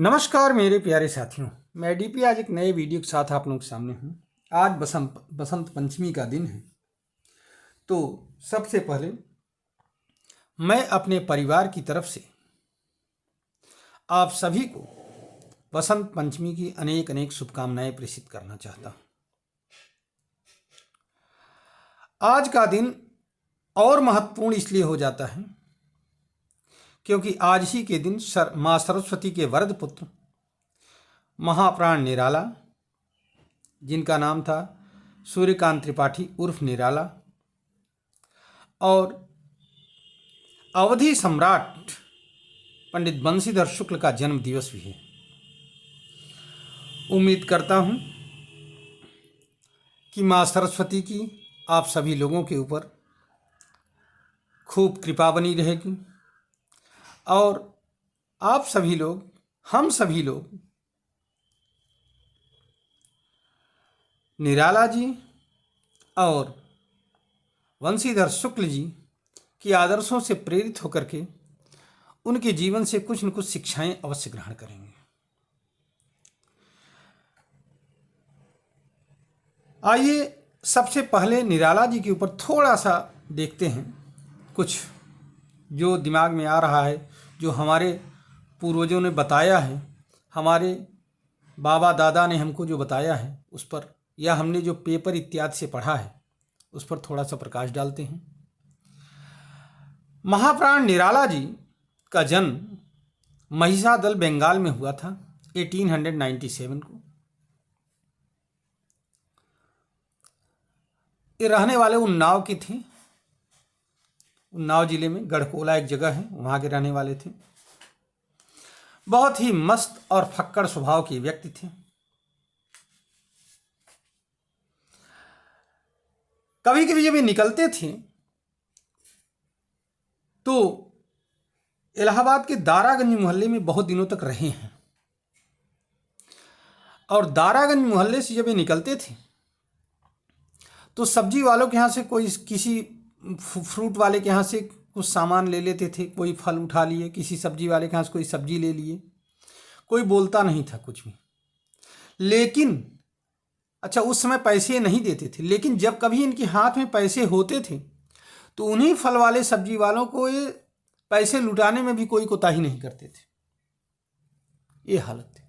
नमस्कार मेरे प्यारे साथियों, मैं डीपी आज एक नए वीडियो के साथ आप लोगों के सामने हूँ। आज बसंत पंचमी का दिन है। तो सबसे पहले मैं अपने परिवार की तरफ से आप सभी को बसंत पंचमी की अनेक अनेक शुभकामनाएं प्रेषित करना चाहता हूँ। आज का दिन और महत्वपूर्ण इसलिए हो जाता है क्योंकि आज ही के दिन माँ सरस्वती के वरद पुत्र महाप्राण निराला, जिनका नाम था सूर्यकांत त्रिपाठी उर्फ निराला, और अवधि सम्राट पंडित बंशीधर शुक्ल का जन्म दिवस भी है। उम्मीद करता हूँ कि माँ सरस्वती की आप सभी लोगों के ऊपर खूब कृपा बनी रहेगी और आप सभी लोग, हम सभी लोग निराला जी और बंशीधर शुक्ल जी की आदर्शों से प्रेरित होकर के उनके जीवन से कुछ न कुछ शिक्षाएं अवश्य ग्रहण करेंगे। आइए सबसे पहले निराला जी के ऊपर थोड़ा सा देखते हैं, कुछ जो दिमाग में आ रहा है, जो हमारे पूर्वजों ने बताया है, हमारे बाबा दादा ने हमको जो बताया है उस पर, या हमने जो पेपर इत्यादि से पढ़ा है उस पर थोड़ा सा प्रकाश डालते हैं। महाप्राण निराला जी का जन्म महिषादल बंगाल में हुआ था 1897 को। ये रहने वाले उन्नाव के थे। उन्नाव जिले में गढ़कोला एक जगह है, वहाँ के रहने वाले थे। बहुत ही मस्त और फक्कड़ स्वभाव के व्यक्ति थे। कभी कभी जब ये निकलते थे तो इलाहाबाद के दारागंज मोहल्ले में बहुत दिनों तक रहे हैं, और दारागंज मोहल्ले से जब ये निकलते थे तो सब्जी वालों के यहाँ से कोई किसी फ्रूट वाले के यहाँ से कुछ सामान ले लेते थे, कोई फल उठा लिए, किसी सब्जी वाले के यहाँ से कोई सब्जी ले लिए। कोई बोलता नहीं था कुछ भी, लेकिन अच्छा उस समय पैसे नहीं देते थे, लेकिन जब कभी इनके हाथ में पैसे होते थे तो उन्हीं फल वाले सब्जी वालों को ये पैसे लुटाने में भी कोई कोताही नहीं करते थे। ये हालत थी।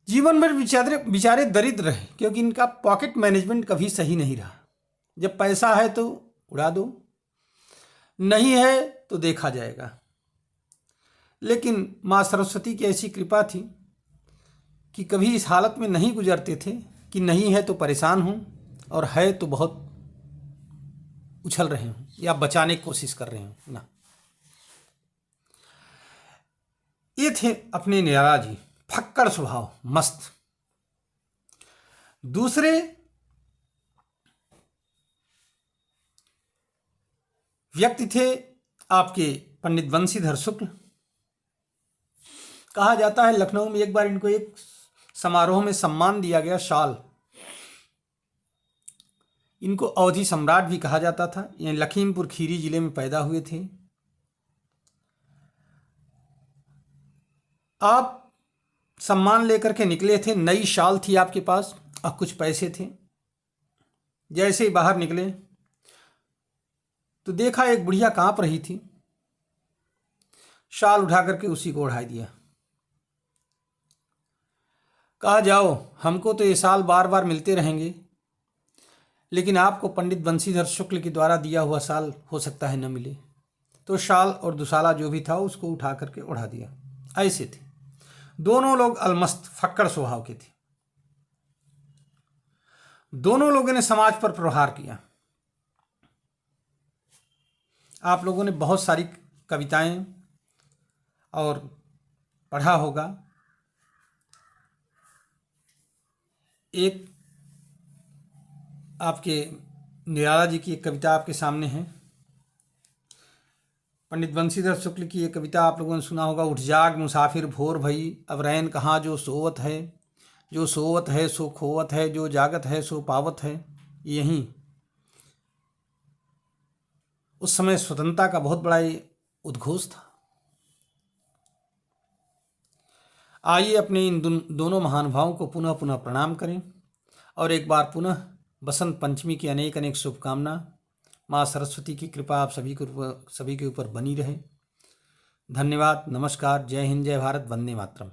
जीवन भर बेचारे दरिद्र रहे क्योंकि इनका पॉकेट मैनेजमेंट कभी सही नहीं रहा। जब पैसा है तो उड़ा दो, नहीं है तो देखा जाएगा। लेकिन माँ सरस्वती की ऐसी कृपा थी कि कभी इस हालत में नहीं गुजरते थे कि नहीं है तो परेशान हूँ और है तो बहुत उछल रहे हूँ या बचाने की कोशिश कर रहे हूँ ना। ये थे अपने निराला जी, फक्कड़ स्वभाव, मस्त। दूसरे व्यक्ति थे आपके पंडित बंशीधर शुक्ल। कहा जाता है लखनऊ में एक बार इनको एक समारोह में सम्मान दिया गया, शाल। इनको अवधि सम्राट भी कहा जाता था। ये लखीमपुर खीरी जिले में पैदा हुए थे। आप सम्मान लेकर के निकले थे, नई शाल थी आपके पास और कुछ पैसे थे। जैसे ही बाहर निकले तो देखा एक बुढ़िया कांप रही थी। शाल उठा करके उसी को ओढ़ा दिया। कहा जाओ, हमको तो ये साल बार बार मिलते रहेंगे, लेकिन आपको पंडित बंशीधर शुक्ल के द्वारा दिया हुआ साल हो सकता है न मिले। तो शाल और दुसाला जो भी था उसको उठा करके ओढ़ा दिया। ऐसे थे दोनों लोग, अलमस्त फक्कड़ स्वभाव के थे। दोनों लोगों ने समाज पर प्रहार किया। आप लोगों ने बहुत सारी कविताएं और पढ़ा होगा। एक आपके निराला जी की एक कविता आपके सामने है। पंडित बंशीधर शुक्ल की एक कविता आप लोगों ने सुना होगा, उठ जाग मुसाफिर भोर भई, अब रैन कहाँ जो सोवत है, जो सोवत है सो खोवत है, जो जागत है सो पावत है। यहीं उस समय स्वतंत्रता का बहुत बड़ा उद्घोष था। आइए अपने इन दोनों महानुभावों को पुनः पुनः प्रणाम करें और एक बार पुनः बसंत पंचमी की अनेक अनेक शुभकामना। माँ सरस्वती की कृपा आप सभी के ऊपर बनी रहे। धन्यवाद। नमस्कार। जय हिंद, जय भारत, वंदे मातरम।